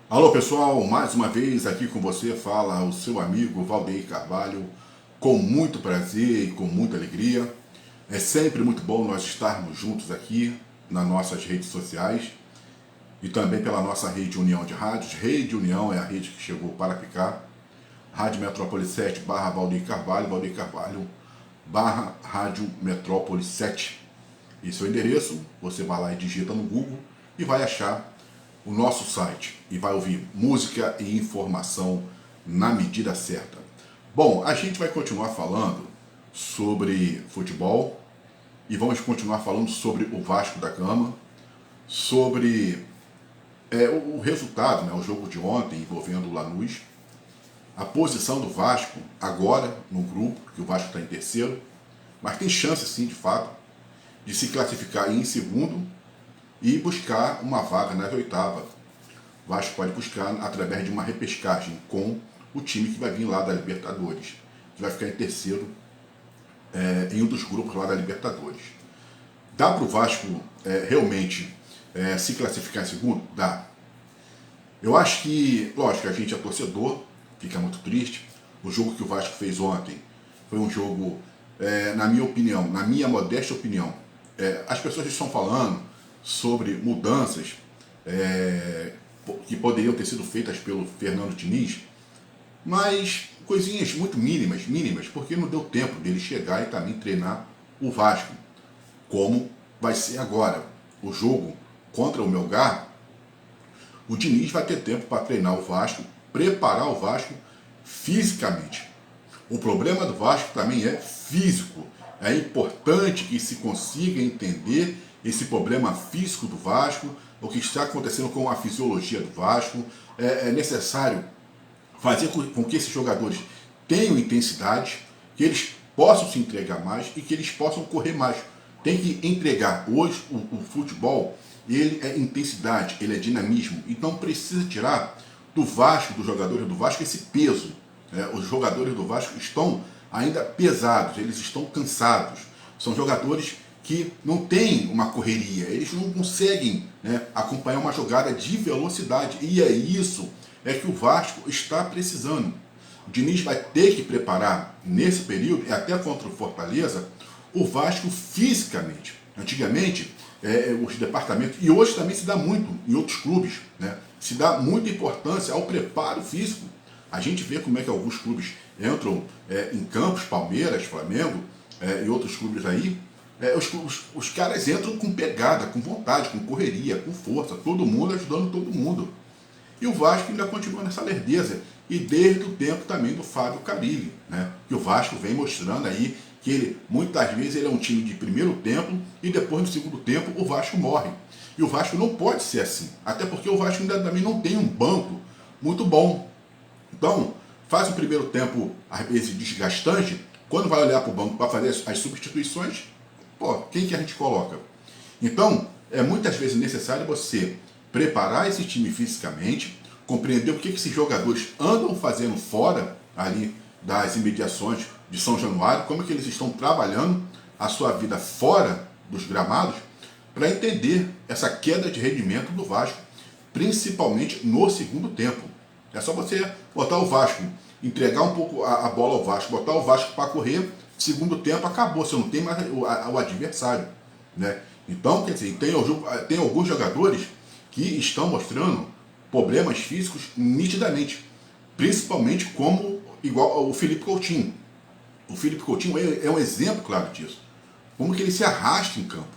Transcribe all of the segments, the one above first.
Alô pessoal, mais uma vez aqui com você fala o seu amigo Valdeir Carvalho, com muito prazer e com muita alegria. É sempre muito bom nós estarmos juntos aqui nas nossas redes sociais e também pela nossa rede União de Rádios. Rede União é a rede que chegou para ficar. Rádio Metrópole 7 barra Valdeir Carvalho barra Rádio Metrópole 7. Esse é o endereço, você vai lá e digita no Google e vai achar o nosso site e vai ouvir música e informação na medida certa. Bom, a gente vai continuar falando sobre futebol e vamos continuar falando sobre o Vasco da Gama, sobre o resultado, né, o jogo de ontem envolvendo o Lanús, a posição do Vasco agora no grupo, que o Vasco está em terceiro, mas tem chance sim, de fato, de se classificar em segundo e buscar uma vaga nas oitavas. O Vasco pode buscar através de uma repescagem com o time que vai vir lá da Libertadores, que vai ficar em terceiro em um dos grupos lá da Libertadores. Dá para o Vasco realmente se classificar em segundo? Dá. Eu acho que, lógico, a gente é torcedor, fica muito triste. O jogo que o Vasco fez ontem foi um jogo, na minha opinião, na minha modesta opinião, as pessoas estão falando sobre mudanças que poderiam ter sido feitas pelo Fernando Diniz, mas coisinhas muito mínimas, porque não deu tempo dele chegar e também treinar o Vasco. Como vai ser agora o jogo contra o Melgar, o Diniz vai ter tempo para treinar o Vasco, preparar o Vasco fisicamente. O problema do Vasco também é físico. É importante que se consiga entender esse problema físico do Vasco, o que está acontecendo com a fisiologia do Vasco. É necessário fazer com que esses jogadores tenham intensidade, que eles possam se entregar mais e que eles possam correr mais. Tem que entregar. Hoje o futebol, ele é intensidade, ele é dinamismo. Então precisa tirar do Vasco, dos jogadores do Vasco, esse peso. Os jogadores do Vasco estão ainda pesados, eles estão cansados. São jogadores que não têm uma correria, eles não conseguem acompanhar uma jogada de velocidade. E é isso que o Vasco está precisando. O Diniz vai ter que preparar nesse período, e até contra o Fortaleza, o Vasco fisicamente. Antigamente, os departamentos, e hoje também se dá muito em outros clubes, se dá muita importância ao preparo físico. A gente vê como é que alguns clubes entram em campos, Palmeiras, Flamengo e outros clubes aí, os caras entram com pegada, com vontade, com correria, com força, todo mundo ajudando todo mundo. E o Vasco ainda continua nessa lerdeza, e desde o tempo também do Fábio Carilli, que o Vasco vem mostrando aí que ele, muitas vezes, ele é um time de primeiro tempo e depois no segundo tempo o Vasco morre. E o Vasco não pode ser assim, até porque o Vasco ainda também não tem um banco muito bom. Então, faz o primeiro tempo, às vezes, desgastante, quando vai olhar para o banco para fazer as substituições, quem que a gente coloca? Então, é muitas vezes necessário você preparar esse time fisicamente, compreender o que esses jogadores andam fazendo fora ali das imediações de São Januário, como é que eles estão trabalhando a sua vida fora dos gramados, para entender essa queda de rendimento do Vasco, principalmente no segundo tempo. É só você botar o Vasco, entregar um pouco a bola ao Vasco, botar o Vasco para correr, segundo tempo acabou, você não tem mais o adversário. Então, quer dizer, tem alguns jogadores que estão mostrando problemas físicos nitidamente, principalmente como igual o Felipe Coutinho. O Felipe Coutinho é um exemplo claro disso. Como que ele se arrasta em campo.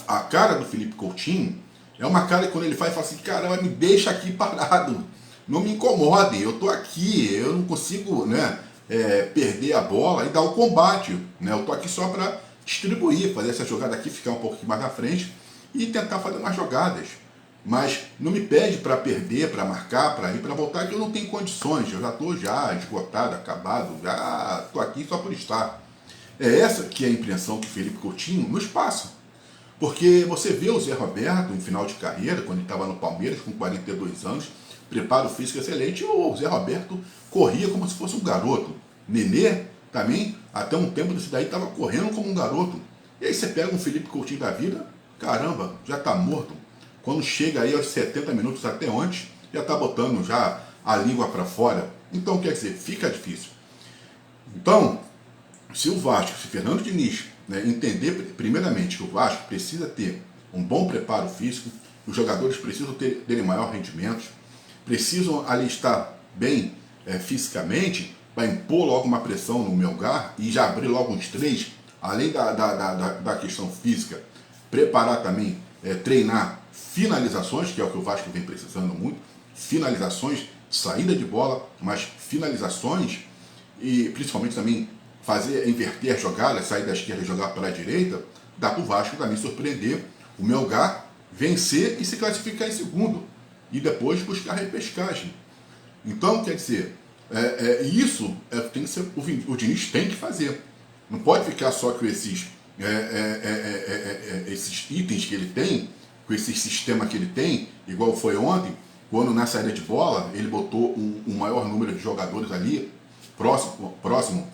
A cara do Felipe Coutinho é uma cara que quando ele fala assim, caramba, me deixa aqui parado, não me incomode, eu estou aqui, eu não consigo perder a bola e dar o combate. Eu estou aqui só para distribuir, fazer essa jogada aqui, ficar um pouco mais na frente e tentar fazer umas jogadas. Mas não me pede para perder, para marcar, para ir, para voltar, que eu não tenho condições. Eu já estou esgotado, acabado, já estou aqui só por estar. É essa que é a impressão que o Felipe Coutinho nos passa. Porque você vê o Zé Roberto em final de carreira, quando ele estava no Palmeiras, com 42 anos, preparo físico excelente, o Zé Roberto corria como se fosse um garoto. Nenê também, até um tempo desse daí, estava correndo como um garoto. E aí você pega um Felipe Coutinho da vida, caramba, já está morto. quando chega aí aos 70 minutos até antes, já está botando já a língua para fora. Então, quer dizer, fica difícil. Então, se o Vasco, se Fernando Diniz, né, entender primeiramente que o Vasco precisa ter um bom preparo físico, os jogadores precisam terem maior rendimento, precisam ali estar bem fisicamente, para impor logo uma pressão no Melgar e já abrir logo uns 3, além da questão física, preparar também, treinar finalizações, que é o que o Vasco vem precisando muito, finalizações, saída de bola, mas finalizações, e principalmente também inverter a jogada, sair da esquerda e jogar para a direita, dá para o Vasco também surpreender o Melgar, vencer e se classificar em segundo, e depois buscar a repescagem. Então, quer dizer, isso tem que ser, o Diniz tem que fazer. Não pode ficar só com esses itens que ele tem, com esse sistema que ele tem, igual foi ontem, quando na saída de bola ele botou um maior número de jogadores ali, próximo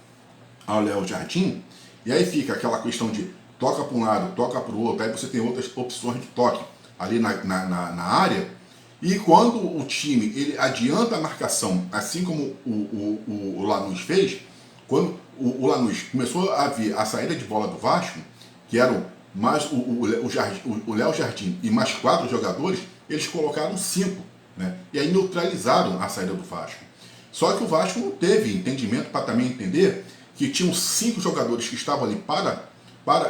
ao Léo Jardim, e aí fica aquela questão de toca para um lado, toca para o outro, aí você tem outras opções de toque ali na área, e quando o time ele adianta a marcação, assim como o Lanús fez, quando o Lanús começou a ver a saída de bola do Vasco, que eram mais o Léo Jardim e mais 4 jogadores, eles colocaram 5, né? E aí neutralizaram a saída do Vasco. Só que o Vasco não teve entendimento para também entender que tinham 5 jogadores que estavam ali para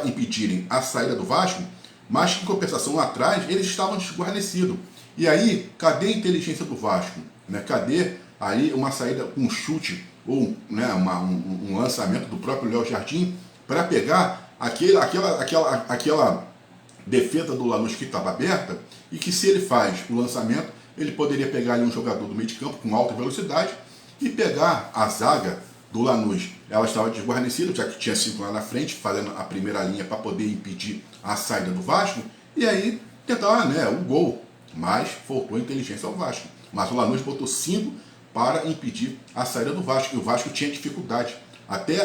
impedirem a saída do Vasco, mas que em compensação lá atrás eles estavam desguarnecidos. E aí, cadê a inteligência do Vasco? Né? Cadê aí uma saída, um chute ou né, um lançamento do próprio Léo Jardim para pegar aquela defesa do Lanús que estava aberta e que se ele faz o lançamento, ele poderia pegar ali um jogador do meio de campo com alta velocidade e pegar a zaga do Lanús. Ela estava desguarnecida, já que tinha 5 lá na frente, fazendo a primeira linha para poder impedir a saída do Vasco, e aí tentar o gol. Mas faltou inteligência ao Vasco. Mas o Lanús botou 5 para impedir a saída do Vasco. E o Vasco tinha dificuldade. Até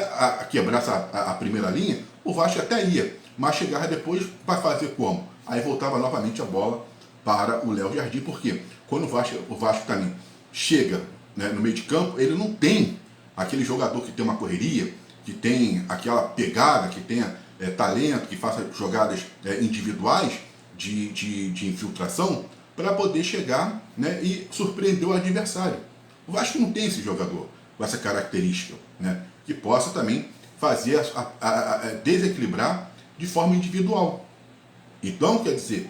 quebrar a primeira linha, o Vasco até ia. Mas chegava depois para fazer como? Aí voltava novamente a bola para o Léo Jardim. Por quê? Quando o Vasco também chega no meio de campo, ele não tem aquele jogador que tem uma correria, que tem aquela pegada, que tenha talento, que faça jogadas individuais de infiltração, para poder chegar e surpreender o adversário. O Vasco não tem esse jogador com essa característica, que possa também fazer desequilibrar de forma individual. Então, quer dizer,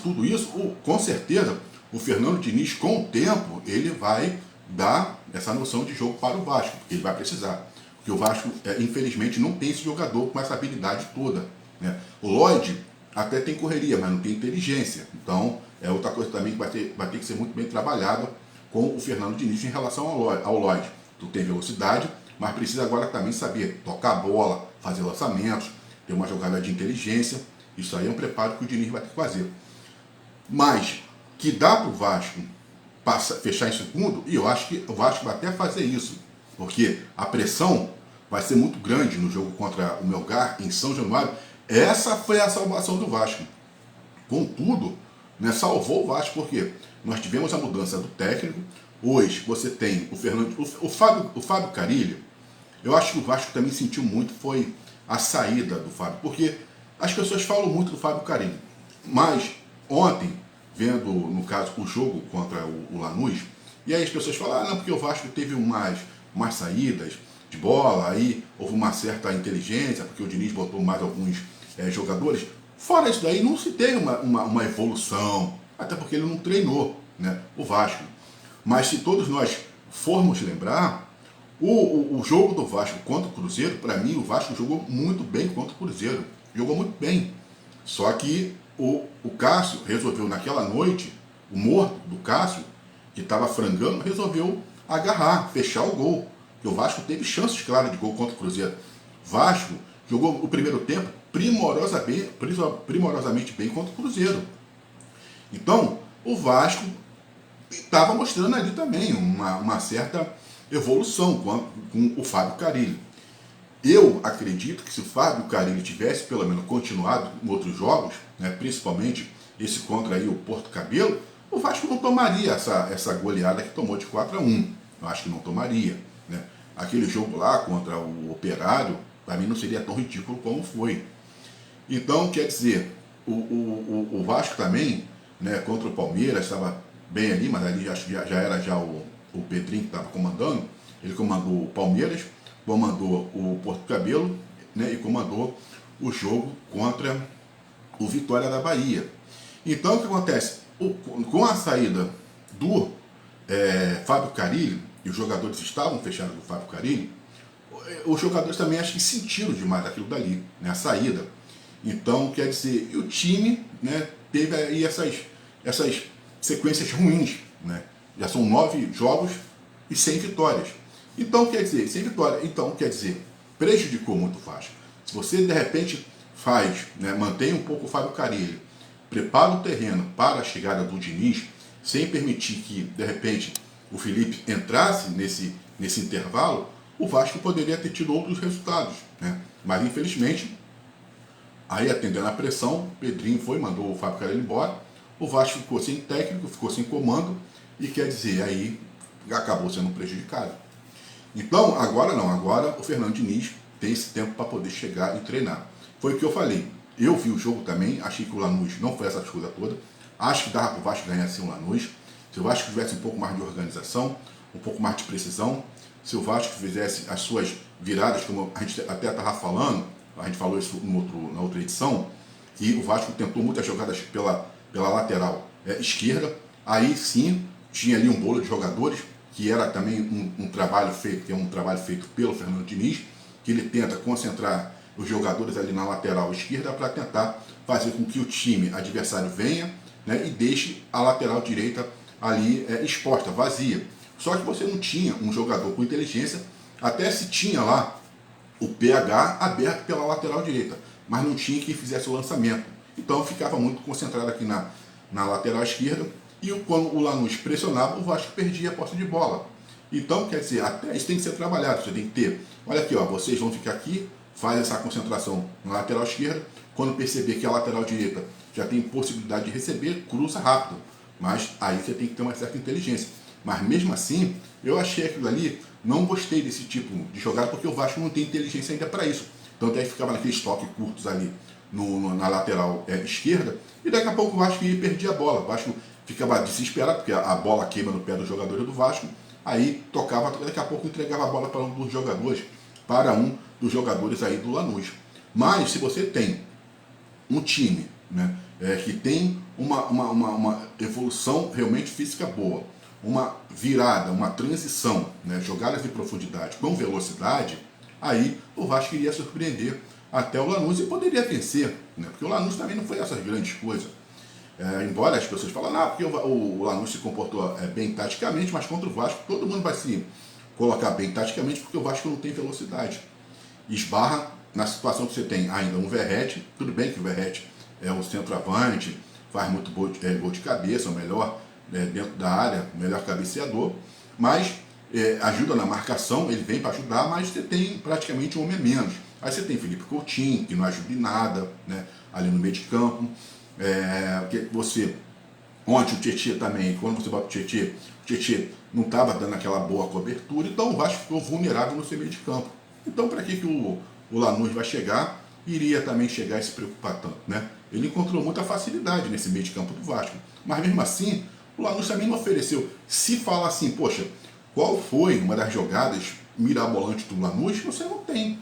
tudo isso, com certeza, o Fernando Diniz, com o tempo, ele vai dar essa noção de jogo para o Vasco, porque ele vai precisar. Porque o Vasco, infelizmente, não tem esse jogador com essa habilidade toda. O Lloyd até tem correria, mas não tem inteligência. Então, é outra coisa também que vai ter que ser muito bem trabalhada com o Fernando Diniz em relação ao Lloyd. Tu tem velocidade, mas precisa agora também saber tocar a bola, fazer lançamentos, ter uma jogada de inteligência. Isso aí é um preparo que o Diniz vai ter que fazer. Mas que dá para o Vasco fechar em segundo, e eu acho que o Vasco vai até fazer isso, porque a pressão vai ser muito grande no jogo contra o Melgar em São Januário. Essa foi a salvação do Vasco. Contudo, salvou o Vasco, porque nós tivemos a mudança do técnico. Hoje você tem o Fábio Carilli. Eu acho que o Vasco também sentiu muito, foi a saída do Fábio, porque as pessoas falam muito do Fábio Carilli, mas ontem, vendo, no caso, o jogo contra o Lanús, e aí as pessoas falam, não, porque o Vasco teve mais saídas de bola, aí houve uma certa inteligência, porque o Diniz botou mais alguns jogadores. Fora isso daí, não se teve uma evolução, até porque ele não treinou o Vasco. Mas se todos nós formos lembrar, o jogo do Vasco contra o Cruzeiro, para mim, o Vasco jogou muito bem contra o Cruzeiro. Jogou muito bem. Só que o Cássio resolveu naquela noite, o morto do Cássio, que estava frangando, resolveu agarrar, fechar o gol. E o Vasco teve chances claras de gol contra o Cruzeiro. Vasco jogou o primeiro tempo primorosamente bem contra o Cruzeiro. Então, o Vasco estava mostrando ali também uma certa evolução com o Fábio Carilli. Eu acredito que se o Fábio Carilli tivesse pelo menos continuado em outros jogos, principalmente esse contra aí o Porto Cabelo, o Vasco não tomaria essa goleada que tomou de 4-1. Eu acho que não tomaria, né? Aquele jogo lá contra o Operário, para mim não seria tão ridículo como foi. Então, quer dizer, o Vasco também, né, contra o Palmeiras, estava bem ali, mas ali acho que já era o Pedrinho que estava comandando. Ele comandou o Palmeiras, comandou o Porto Cabelo, né, e comandou o jogo contra o Vitória da Bahia. Então, o que acontece? Com a saída do Fábio Carille, e os jogadores estavam fechados do Fábio Carille, os jogadores também acho que sentiram demais aquilo dali, né, a saída. Então, quer dizer, e o time, né, teve aí essas sequências ruins, né? Já são 9 jogos e 100 vitórias. Então, quer dizer, 100 vitórias. Então, quer dizer, prejudicou muito o Vasco. Se você, de repente, faz, né, mantém um pouco o Fábio Carille, prepara o terreno para a chegada do Diniz, sem permitir que, de repente, o Felipe entrasse nesse intervalo, o Vasco poderia ter tido outros resultados, né? Mas, infelizmente, aí atendendo a pressão, Pedrinho mandou o Fábio Carille embora, o Vasco ficou sem técnico, ficou sem comando, e quer dizer, aí acabou sendo prejudicado. Então, agora não, agora o Fernando Diniz tem esse tempo para poder chegar e treinar. Foi o que eu falei. Eu vi o jogo também, achei que o Lanús não foi essa coisa toda. Acho que dava para o Vasco ganhar assim o Lanús. Se o Vasco tivesse um pouco mais de organização, um pouco mais de precisão, se o Vasco fizesse as suas viradas, como a gente até estava falando, a gente falou isso na outra edição, que o Vasco tentou muitas jogadas pela lateral esquerda, aí sim tinha ali um bolo de jogadores, que era também um trabalho feito, que é um trabalho feito pelo Fernando Diniz, que ele tenta concentrar os jogadores ali na lateral esquerda para tentar fazer com que o time adversário venha, né, e deixe a lateral direita ali exposta, vazia. Só que você não tinha um jogador com inteligência, até se tinha lá o PH aberto pela lateral direita, mas não tinha quem fizesse o lançamento. Então ficava muito concentrado aqui na lateral esquerda, e quando o Lanús pressionava, o Vasco perdia a posse de bola. Então, quer dizer, até isso tem que ser trabalhado, você tem que ter, olha aqui, ó, vocês vão ficar aqui, faz essa concentração na lateral esquerda, quando perceber que a lateral direita já tem possibilidade de receber, cruza rápido. Mas aí você tem que ter uma certa inteligência. Mas mesmo assim, eu achei aquilo ali, não gostei desse tipo de jogada, porque o Vasco não tem inteligência ainda para isso. Então até ficava naqueles toques curtos ali na lateral esquerda, e daqui a pouco o Vasco ia perder a bola. O Vasco ficava desesperado, porque a bola queima no pé dos jogadores do Vasco, aí tocava, daqui a pouco entregava a bola para um dos jogadores aí do Lanús. Mas se você tem um time, né, que tem uma evolução realmente física boa, uma virada, uma transição, né, jogadas de profundidade com velocidade, aí o Vasco iria surpreender até o Lanús e poderia vencer, né, porque o Lanús também não foi essas grandes coisas. Embora as pessoas falem, porque o Lanús se comportou bem taticamente, mas contra o Vasco todo mundo vai se colocar bem taticamente, porque o Vasco não tem velocidade. Esbarra na situação que você tem ainda um Verratti, tudo bem que o Verratti é um centroavante, faz muito gol de cabeça, o melhor dentro da área, o melhor cabeceador, mas ajuda na marcação, ele vem para ajudar, mas você tem praticamente um homem a menos. Aí você tem Felipe Coutinho, que não ajuda em nada, né, ali no meio de campo. Ontem o Tietê também, quando você bota o Tietê não estava dando aquela boa cobertura, então o Vasco ficou vulnerável no seu meio de campo. Então, para que o Lanús vai chegar, iria também chegar e se preocupar tanto, né? Ele encontrou muita facilidade nesse meio de campo do Vasco, mas mesmo assim, o Lanús também não ofereceu. Se fala assim, poxa, qual foi uma das jogadas mirabolantes do Lanús? Você não tem.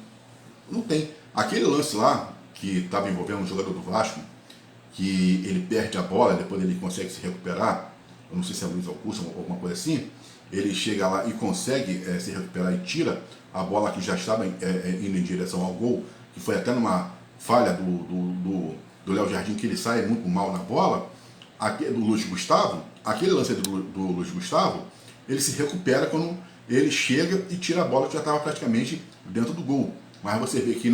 Não tem. Aquele lance lá, que estava envolvendo um jogador do Vasco, que ele perde a bola, depois ele consegue se recuperar, eu não sei se é o Luiz Augusto ou alguma coisa assim, ele chega lá e consegue se recuperar e tira a bola que já estava indo em direção ao gol, que foi até numa falha do Léo Jardim, que ele sai muito mal na bola, do Luiz Gustavo, aquele lance do Luiz Gustavo, ele se recupera quando ele chega e tira a bola que já estava praticamente dentro do gol. Mas você vê que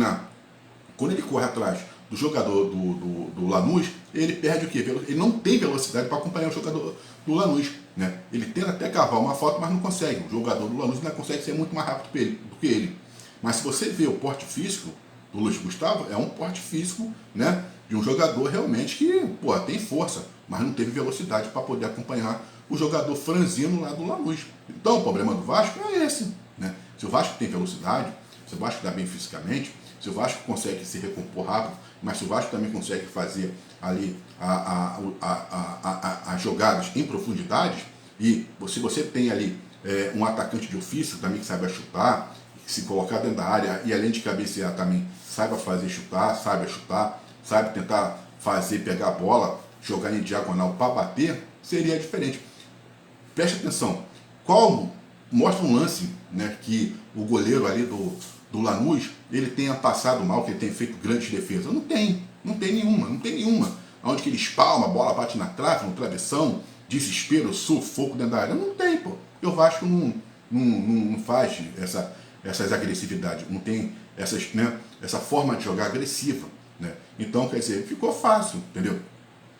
quando ele corre atrás do jogador do Lanús, ele perde o quê? Ele não tem velocidade para acompanhar o jogador do Lanús, né? Ele tenta até cavar uma foto, mas não consegue. O jogador do Lanús ainda consegue ser muito mais rápido do que ele. Mas se você vê o porte físico do Luiz Gustavo, é um porte físico, né, de um jogador realmente que, pô, tem força, mas não teve velocidade para poder acompanhar o jogador franzino lá do Lanús. Então o problema do Vasco é esse, né? Se o Vasco tem velocidade, se o Vasco está bem fisicamente, se o Vasco consegue se recompor rápido, mas se o Vasco também consegue fazer ali as jogadas em profundidade, e se você tem ali um atacante de ofício também que saiba chutar, se colocar dentro da área e além de cabecear também saiba fazer chutar, saiba tentar fazer, pegar a bola, jogar em diagonal para bater, seria diferente. Preste atenção, mostra um lance, né, que o goleiro ali do Lanús, ele tenha passado mal, que ele tenha feito grandes defesas. Não tem nenhuma. Onde que ele espalma, a bola bate na trave, no travessão, desespero, sufoco dentro da área. Não tem, pô. E o Vasco não faz essas agressividades, não tem essa forma de jogar agressiva, né? Então, quer dizer, ficou fácil, entendeu?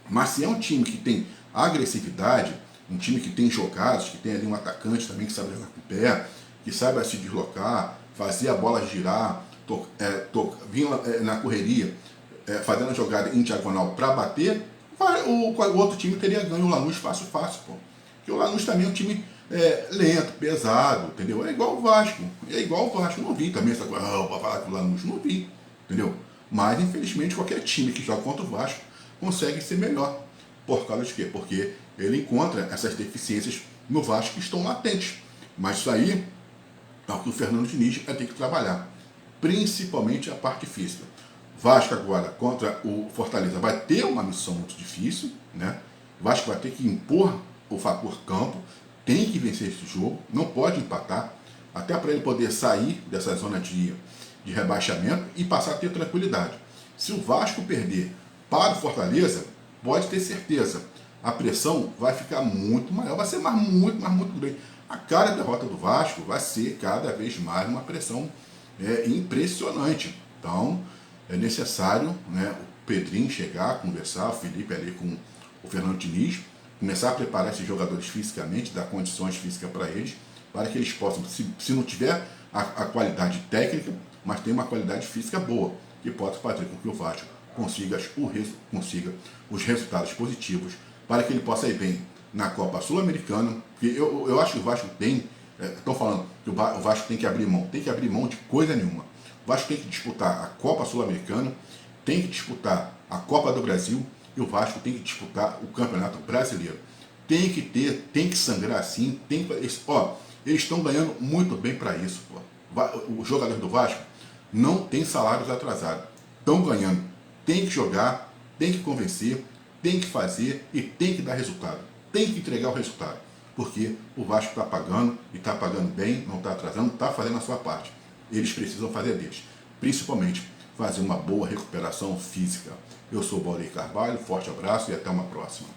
Mas se é um time que tem agressividade, um time que tem jogadas, que tem ali um atacante também que sabe jogar com o pé, que sabe se deslocar, fazer a bola girar, vir na correria, fazendo a jogada em diagonal para bater, o outro time teria ganho o Lanús fácil, pô. Porque o Lanús também é um time lento, pesado, entendeu? É igual o Vasco, Não vi também essa coisa, para falar que o Lanús, não vi, entendeu? Mas, infelizmente, qualquer time que joga contra o Vasco consegue ser melhor. Por causa de quê? Porque ele encontra essas deficiências no Vasco que estão latentes. Mas isso aí é o que o Fernando Diniz vai ter que trabalhar, principalmente a parte física. Vasco agora contra o Fortaleza vai ter uma missão muito difícil, né? O Vasco vai ter que impor o fator campo, tem que vencer esse jogo, não pode empatar, até para ele poder sair dessa zona de rebaixamento e passar a ter tranquilidade. Se o Vasco perder para o Fortaleza, pode ter certeza, a pressão vai ficar muito maior, vai ser muito grande. A cada derrota do Vasco vai ser cada vez mais uma pressão impressionante. Então, é necessário, né, o Pedrinho chegar, conversar, o Felipe ali com o Fernando Diniz, começar a preparar esses jogadores fisicamente, dar condições físicas para eles, para que eles possam, se não tiver a qualidade técnica, mas tem uma qualidade física boa, que pode fazer com que o Vasco consiga os resultados positivos, para que ele possa ir bem na Copa Sul-Americana, porque eu acho que o Vasco estão falando que o Vasco tem que abrir mão de coisa nenhuma. O Vasco tem que disputar a Copa Sul-Americana, tem que disputar a Copa do Brasil e o Vasco tem que disputar o Campeonato Brasileiro. Tem que sangrar assim, eles estão ganhando muito bem para isso. Pô. Os jogadores do Vasco não têm salários atrasados, estão ganhando, tem que jogar, tem que convencer, tem que fazer e tem que dar resultado, tem que entregar o resultado, porque o Vasco está pagando e está pagando bem, não está atrasando, está fazendo a sua parte. Eles precisam fazer deles, principalmente fazer uma boa recuperação física. Eu sou o Valdeir Carvalho, forte abraço e até uma próxima.